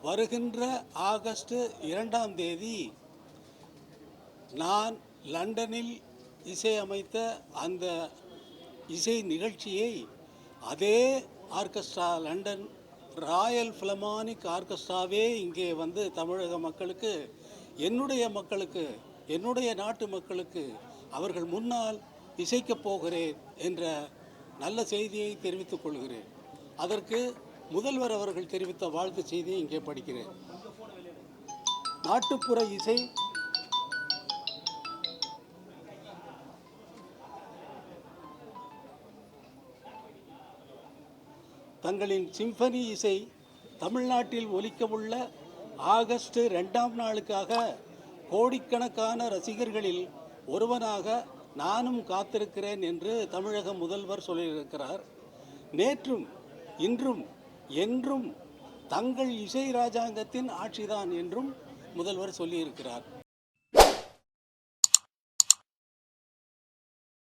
வருகின்ற ஆகஸ்ட் 2ஆம் தேதி நான் லண்டனில் இசையமைத்த அந்த இசை நிகழ்ச்சியை அதே ஆர்கெஸ்ட்ரா, லண்டன் ராயல் ஃபிலமானிக் ஆர்கெஸ்ட்ராவே இங்கே வந்து தமிழக மக்களுக்கு, என்னுடைய மக்களுக்கு, என்னுடைய நாட்டு மக்களுக்கு அவர்கள் முன்னால் இசைக்கப் போகிறேன் என்ற நல்ல செய்தியை தெரிவித்துக் கொள்கிறேன். அதற்கு முதல்வர் அவர்கள் தெரிவித்த வாழ்த்து செய்தியை இங்கே படிக்கிறேன். நாட்டுப்புற இசை தங்களின் சிம்பனி இசை தமிழ்நாட்டில் ஒலிக்கவுள்ள ஆகஸ்ட் 2ஆம் நாளுக்காக கோடிக்கணக்கான ரசிகர்களில் ஒருவனாக நானும் காத்திருக்கிறேன் என்று தமிழக முதல்வர் சொல்லியிருக்கிறார். நேற்றும் இன்றும் என்றும் தங்கள் இசை ராஜாங்கத்தின் ஆட்சிதான் என்றும் முதல்வர் சொல்லியிருக்கிறார்.